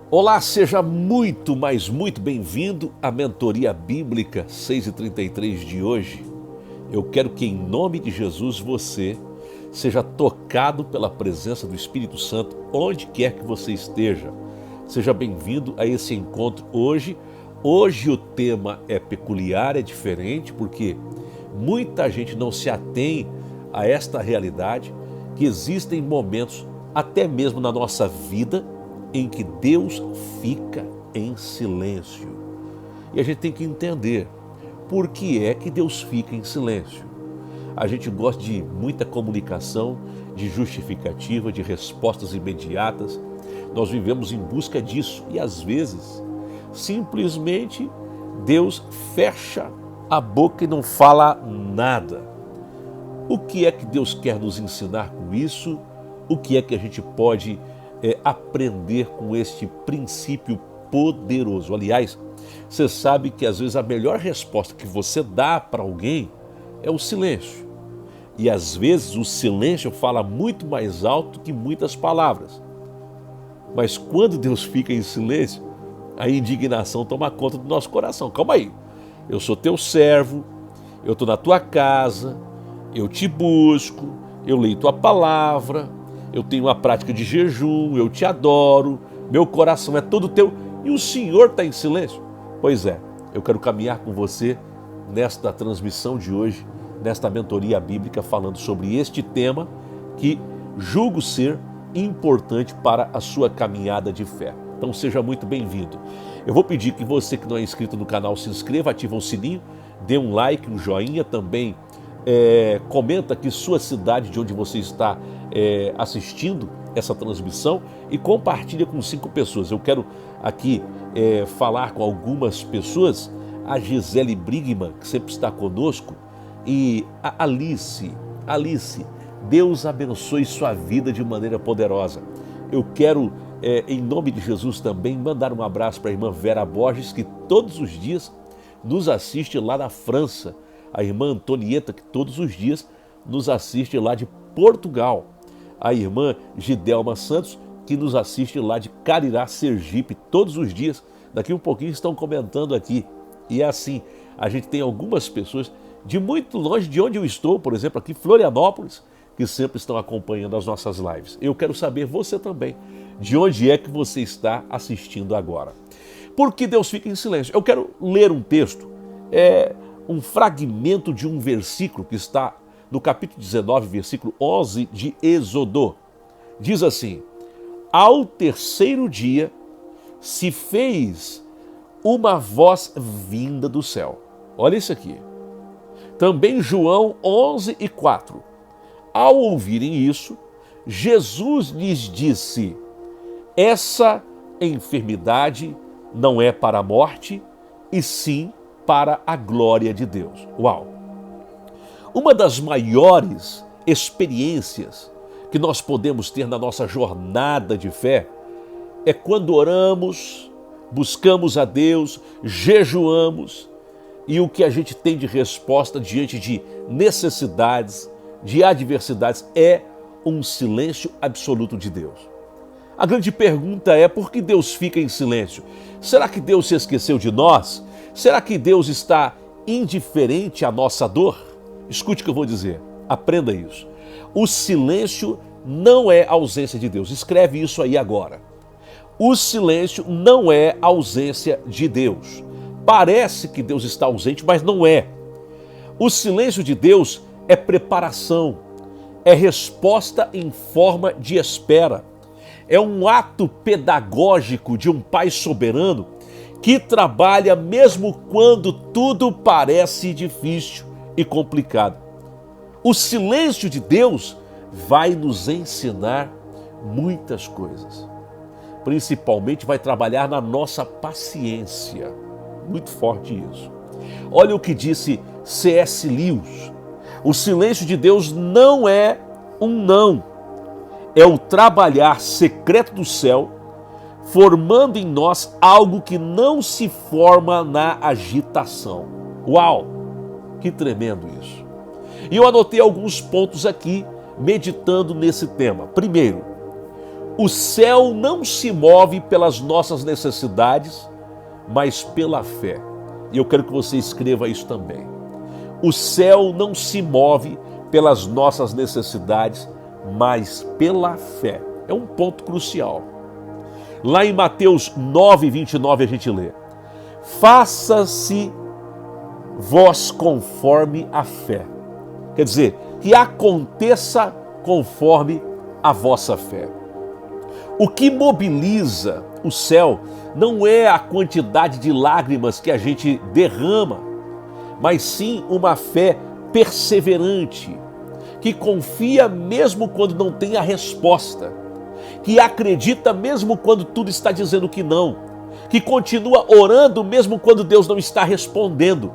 Olá, seja muito, mas muito bem-vindo à Mentoria Bíblica 6:33 de hoje. Eu quero que, em nome de Jesus, você seja tocado pela presença do Espírito Santo onde quer que você esteja. Seja bem-vindo a esse encontro hoje. Hoje o tema é peculiar, é diferente, porque muita gente não se atém a esta realidade, que existem momentos, até mesmo na nossa vida, em que Deus fica em silêncio. E a gente tem que entender por que é que Deus fica em silêncio. A gente gosta de muita comunicação, de justificativa, de respostas imediatas. Nós vivemos em busca disso e às vezes, simplesmente, Deus fecha a boca e não fala nada. O que é que Deus quer nos ensinar com isso? O que é que a gente pode aprender com este princípio poderoso? Aliás, você sabe que às vezes a melhor resposta que você dá para alguém é o silêncio. E às vezes o silêncio fala muito mais alto que muitas palavras. Mas quando Deus fica em silêncio, a indignação toma conta do nosso coração. Calma aí, eu sou teu servo, eu estou na tua casa, eu te busco, eu leio tua palavra, eu tenho uma prática de jejum, eu te adoro, meu coração é todo teu e o Senhor está em silêncio? Pois é, eu quero caminhar com você nesta transmissão de hoje, nesta mentoria bíblica, falando sobre este tema que julgo ser importante para a sua caminhada de fé. Então seja muito bem-vindo. Eu vou pedir que você que não é inscrito no canal se inscreva, ativa o sininho, dê um like, um joinha também. Comenta aqui sua cidade, de onde você está assistindo essa transmissão e compartilha com 5 pessoas. Eu quero aqui falar com algumas pessoas, a Gisele Brigman, que sempre está conosco, e a Alice, Deus abençoe sua vida de maneira poderosa. Eu quero, em nome de Jesus também, mandar um abraço para a irmã Vera Borges, que todos os dias nos assiste lá na França, a irmã Antonieta, que todos os dias nos assiste lá de Portugal, a irmã Gidelma Santos, que nos assiste lá de Carirá, Sergipe, todos os dias. Daqui um pouquinho estão comentando aqui. E é assim, a gente tem algumas pessoas de muito longe de onde eu estou, por exemplo, aqui em Florianópolis, que sempre estão acompanhando as nossas lives. Eu quero saber, você também, de onde é que você está assistindo agora. Por que Deus fica em silêncio? Eu quero ler um texto, um fragmento de um versículo que está no capítulo 19, versículo 11 de Êxodo. Diz assim: ao terceiro dia se fez uma voz vinda do céu. Olha isso aqui. Também João 11:4. Ao ouvirem isso, Jesus lhes disse: essa enfermidade não é para a morte, e sim para a glória de Deus. Uau! Uma das maiores experiências que nós podemos ter na nossa jornada de fé é quando oramos, buscamos a Deus, jejuamos, e o que a gente tem de resposta diante de necessidades, de adversidades, é um silêncio absoluto de Deus. A grande pergunta é: por que Deus fica em silêncio? Será que Deus se esqueceu de nós? Será que Deus está indiferente à nossa dor? Escute o que eu vou dizer, aprenda isso. O silêncio não é ausência de Deus. Escreve isso aí agora. O silêncio não é ausência de Deus. Parece que Deus está ausente, mas não é. O silêncio de Deus é preparação, é resposta em forma de espera. É um ato pedagógico de um Pai soberano que trabalha mesmo quando tudo parece difícil e complicado. O silêncio de Deus vai nos ensinar muitas coisas. Principalmente vai trabalhar na nossa paciência. Muito forte isso. Olha o que disse C.S. Lewis. O silêncio de Deus não é um não. É o trabalhar secreto do céu, formando em nós algo que não se forma na agitação. Uau! Que tremendo isso. E eu anotei alguns pontos aqui, meditando nesse tema. Primeiro, O céu não se move pelas nossas necessidades, mas pela fé. E eu quero que você escreva isso também. O céu não se move pelas nossas necessidades, mas pela fé. É um ponto crucial. Lá em Mateus 9:29 a gente lê: faça-se vós conforme a fé. Quer dizer, que aconteça conforme a vossa fé. O que mobiliza o céu não é a quantidade de lágrimas que a gente derrama, mas sim uma fé perseverante, que confia mesmo quando não tem a resposta, que acredita mesmo quando tudo está dizendo que não, que continua orando mesmo quando Deus não está respondendo.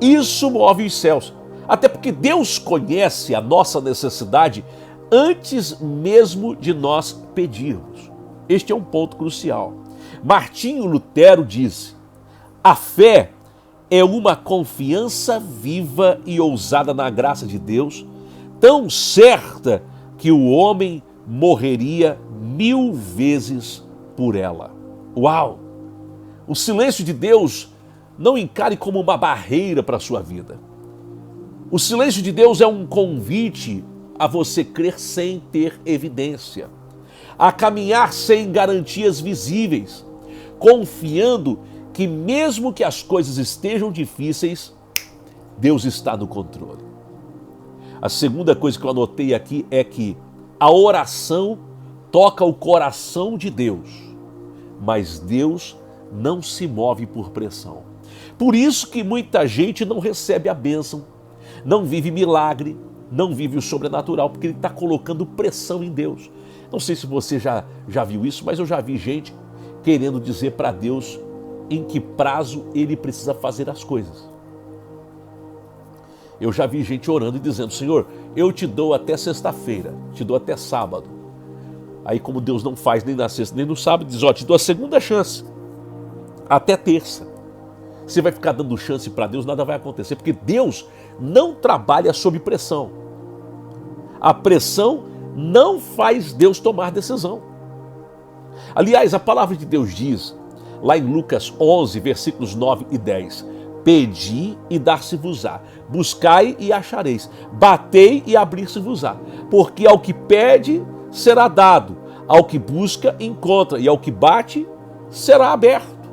Isso move os céus, até porque Deus conhece a nossa necessidade antes mesmo de nós pedirmos. Este é um ponto crucial. Martinho Lutero disse: a fé é uma confiança viva e ousada na graça de Deus, tão certa que o homem morreria 1000 vezes por ela. Uau! O silêncio de Deus não encare como uma barreira para a sua vida. O silêncio de Deus é um convite a você crer sem ter evidência, a caminhar sem garantias visíveis, confiando que mesmo que as coisas estejam difíceis, Deus está no controle. A segunda coisa que eu anotei aqui é que a oração toca o coração de Deus, mas Deus não se move por pressão. Por isso que muita gente não recebe a bênção, não vive milagre, não vive o sobrenatural, porque ele está colocando pressão em Deus. Não sei se você já viu isso, mas eu já vi gente querendo dizer para Deus em que prazo ele precisa fazer as coisas. Eu já vi gente orando e dizendo: Senhor, eu te dou até sexta-feira, te dou até sábado. Aí, como Deus não faz nem na sexta nem no sábado, diz: ó, te dou a segunda chance, até terça. Você vai ficar dando chance para Deus, nada vai acontecer, porque Deus não trabalha sob pressão. A pressão não faz Deus tomar decisão. Aliás, a palavra de Deus diz, lá em Lucas 11, versículos 9 e 10, pedi e dar-se-vos-á, buscai e achareis, batei e abrir-se-vos-á, porque ao que pede será dado, ao que busca encontra, e ao que bate será aberto.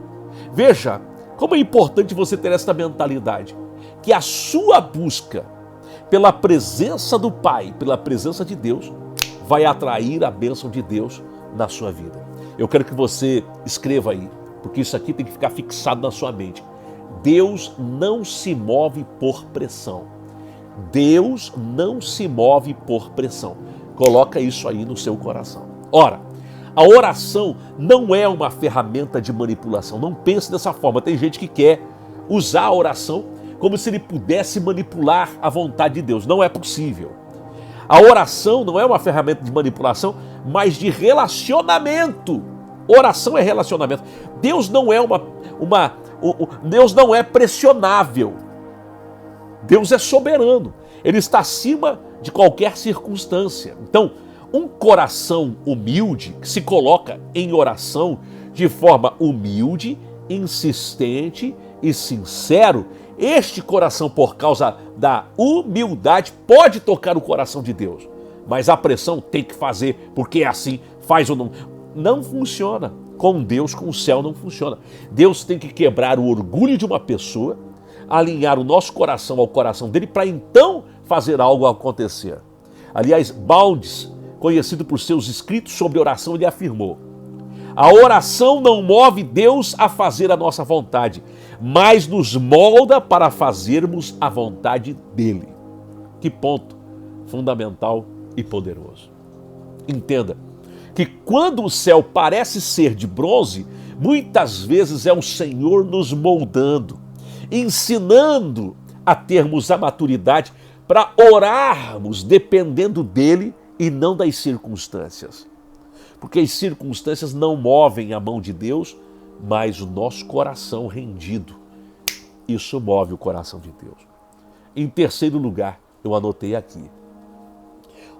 Veja como é importante você ter esta mentalidade, que a sua busca pela presença do Pai, pela presença de Deus, vai atrair a bênção de Deus na sua vida. Eu quero que você escreva aí, porque isso aqui tem que ficar fixado na sua mente. Deus não se move por pressão. Deus não se move por pressão. Coloca isso aí no seu coração. Ora, a oração não é uma ferramenta de manipulação. Não pense dessa forma. Tem gente que quer usar a oração como se ele pudesse manipular a vontade de Deus. Não é possível. A oração não é uma ferramenta de manipulação, mas de relacionamento. Oração é relacionamento. Deus não é Deus não é pressionável. Deus é soberano. Ele está acima de qualquer circunstância. Então, um coração humilde que se coloca em oração de forma humilde, insistente e sincero, este coração, por causa da humildade, pode tocar o coração de Deus. Mas a pressão tem que fazer, porque é assim, faz ou não. Não funciona. Com Deus, com o céu não funciona. Deus tem que quebrar o orgulho de uma pessoa, alinhar o nosso coração ao coração dele, para então fazer algo acontecer. Aliás, Baldes, conhecido por seus escritos sobre oração, ele afirmou: a oração não move Deus a fazer a nossa vontade, mas nos molda para fazermos a vontade dele. Que ponto fundamental e poderoso. Entenda que quando o céu parece ser de bronze, muitas vezes é o Senhor nos moldando, ensinando a termos a maturidade para orarmos dependendo dele e não das circunstâncias. Porque as circunstâncias não movem a mão de Deus, mas o nosso coração rendido. Isso move o coração de Deus. Em terceiro lugar, eu anotei aqui: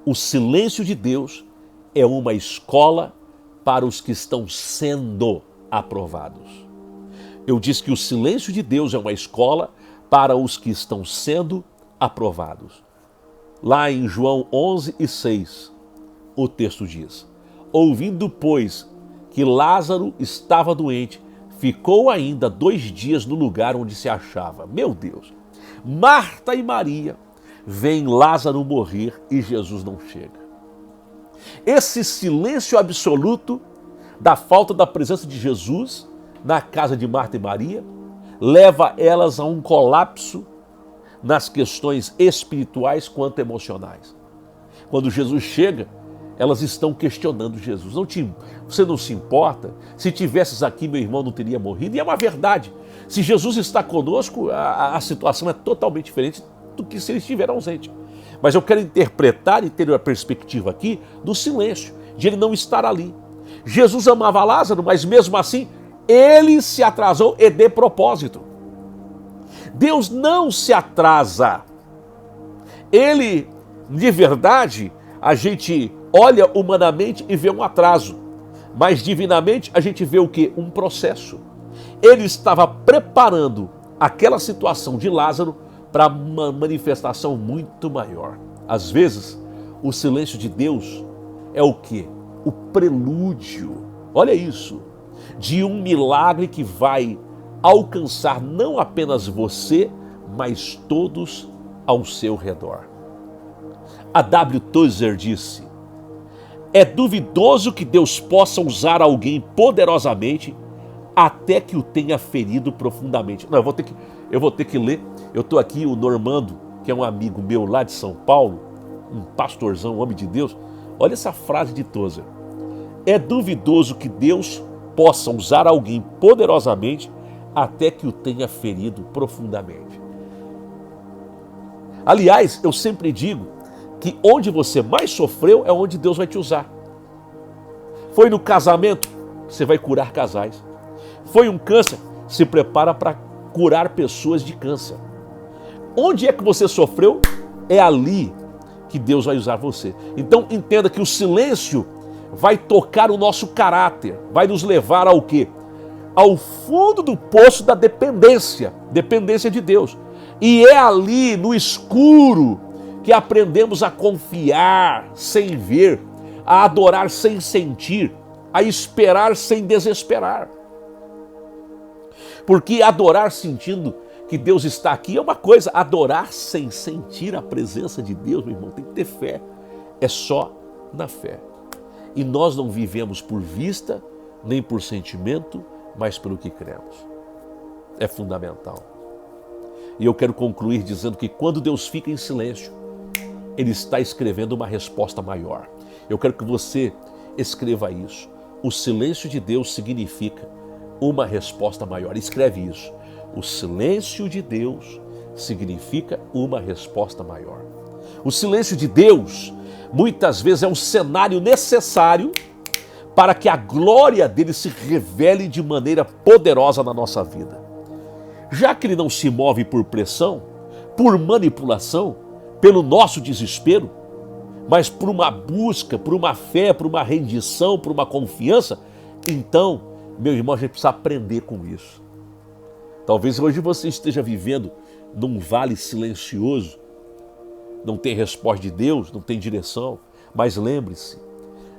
o silêncio de Deus é uma escola para os que estão sendo aprovados. Eu disse que o silêncio de Deus é uma escola para os que estão sendo aprovados. Lá em João 11:6, o texto diz: ouvindo, pois, que Lázaro estava doente, ficou ainda 2 dias no lugar onde se achava. Meu Deus! Marta e Maria veem Lázaro morrer e Jesus não chega. Esse silêncio absoluto da falta da presença de Jesus na casa de Marta e Maria leva elas a um colapso nas questões espirituais quanto emocionais. Quando Jesus chega, elas estão questionando Jesus. Você não se importa? Se tivesses aqui, meu irmão não teria morrido. E é uma verdade. Se Jesus está conosco, a situação é totalmente diferente do que se ele estiver ausente. Mas eu quero interpretar e ter a perspectiva aqui do silêncio, de ele não estar ali. Jesus amava Lázaro, mas mesmo assim, ele se atrasou e de propósito. Deus não se atrasa. Ele, de verdade, a gente olha humanamente e vê um atraso. Mas divinamente a gente vê o quê? Um processo. Ele estava preparando aquela situação de Lázaro para uma manifestação muito maior. Às vezes, o silêncio de Deus é o quê? O prelúdio, olha isso, de um milagre que vai alcançar não apenas você, mas todos ao seu redor. A W. Tozer disse: é duvidoso que Deus possa usar alguém poderosamente até que o tenha ferido profundamente. Não, eu vou ter que ler. Eu estou aqui, o Normando, que é um amigo meu lá de São Paulo, um pastorzão, um homem de Deus. Olha essa frase de Tozer. É duvidoso que Deus possa usar alguém poderosamente até que o tenha ferido profundamente. Aliás, eu sempre digo que onde você mais sofreu é onde Deus vai te usar. Foi no casamento, você vai curar casais. Foi um câncer, se prepara para curar pessoas de câncer. Onde é que você sofreu, é ali que Deus vai usar você. Então entenda que o silêncio vai tocar o nosso caráter, vai nos levar ao quê? Ao fundo do poço da dependência de Deus. E é ali, no escuro, que aprendemos a confiar sem ver, a adorar sem sentir, a esperar sem desesperar. Porque adorar sentindo que Deus está aqui é uma coisa, adorar sem sentir a presença de Deus, meu irmão, tem que ter fé. É só na fé. E nós não vivemos por vista, nem por sentimento, mas pelo que cremos. É fundamental. E eu quero concluir dizendo que quando Deus fica em silêncio, Ele está escrevendo uma resposta maior. Eu quero que você escreva isso. O silêncio de Deus significa uma resposta maior. Escreve isso. O silêncio de Deus significa uma resposta maior. O silêncio de Deus, muitas vezes, é um cenário necessário para que a glória dele se revele de maneira poderosa na nossa vida. Já que ele não se move por pressão, por manipulação, pelo nosso desespero, mas por uma busca, por uma fé, por uma rendição, por uma confiança, então, meu irmão, a gente precisa aprender com isso. Talvez hoje você esteja vivendo num vale silencioso, não tem resposta de Deus, não tem direção, mas lembre-se,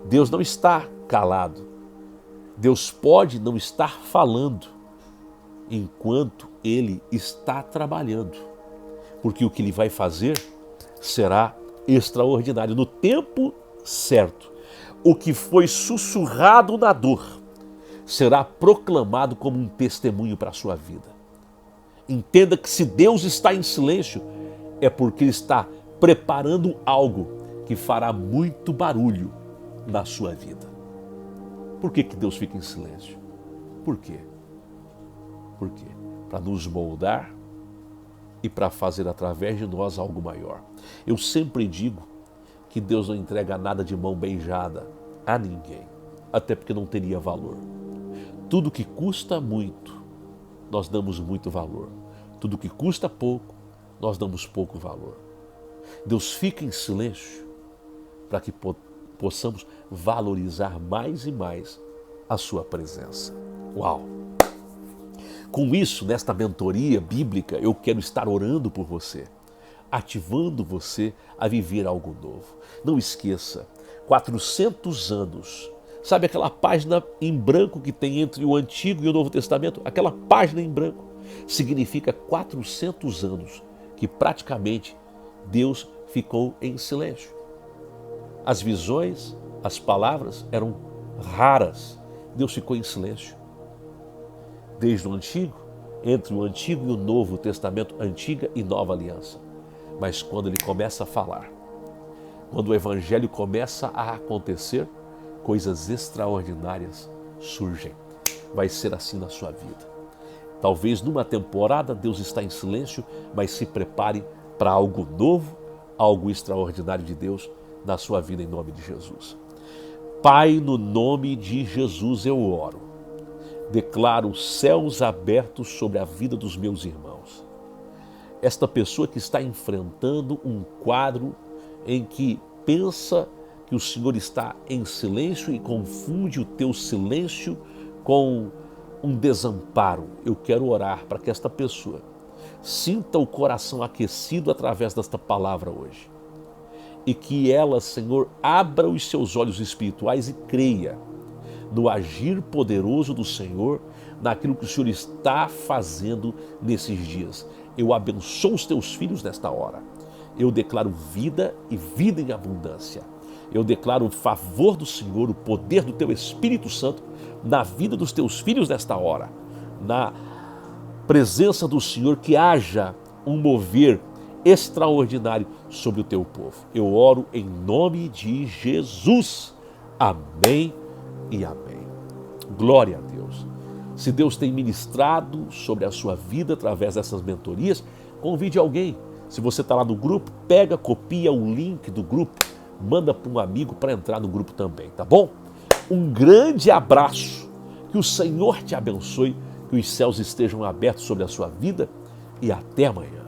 Deus não está calado. Deus pode não estar falando enquanto Ele está trabalhando, porque o que Ele vai fazer será extraordinário. No tempo certo, o que foi sussurrado na dor será proclamado como um testemunho para a sua vida. Entenda que se Deus está em silêncio, é porque Ele está preparando algo que fará muito barulho na sua vida. Por que Deus fica em silêncio? Por quê? Por quê? Para nos moldar e para fazer através de nós algo maior. Eu sempre digo que Deus não entrega nada de mão beijada a ninguém, até porque não teria valor. Tudo que custa muito, nós damos muito valor. Tudo que custa pouco, nós damos pouco valor. Deus fica em silêncio para que possamos valorizar mais e mais a sua presença. Uau! Com isso, nesta mentoria bíblica, eu quero estar orando por você, ativando você a viver algo novo. Não esqueça, 400 anos. Sabe aquela página em branco que tem entre o Antigo e o Novo Testamento? Aquela página em branco significa 400 anos que praticamente Deus ficou em silêncio. As visões, as palavras eram raras. Deus ficou em silêncio. Desde o Antigo, entre o Antigo e o Novo Testamento, Antiga e Nova Aliança. Mas quando ele começa a falar, quando o Evangelho começa a acontecer, coisas extraordinárias surgem. Vai ser assim na sua vida. Talvez numa temporada Deus está em silêncio, mas se prepare para algo novo, algo extraordinário de Deus na sua vida em nome de Jesus. Pai, no nome de Jesus eu oro. Declaro céus abertos sobre a vida dos meus irmãos. Esta pessoa que está enfrentando um quadro em que pensa que o Senhor está em silêncio e confunde o teu silêncio com um desamparo. Eu quero orar para que esta pessoa sinta o coração aquecido através desta palavra hoje. E que ela, Senhor, abra os seus olhos espirituais e creia no agir poderoso do Senhor, naquilo que o Senhor está fazendo nesses dias. Eu abençoo os teus filhos nesta hora. Eu declaro vida e vida em abundância. Eu declaro o favor do Senhor, o poder do teu Espírito Santo na vida dos teus filhos nesta hora. Na presença do Senhor, que haja um mover extraordinário sobre o teu povo. Eu oro em nome de Jesus. Amém e amém. Glória a Deus. Se Deus tem ministrado sobre a sua vida através dessas mentorias, convide alguém. Se você está lá no grupo, pega, copia o link do grupo, manda para um amigo para entrar no grupo também, tá bom? Um grande abraço, que o Senhor te abençoe, que os céus estejam abertos sobre a sua vida e até amanhã.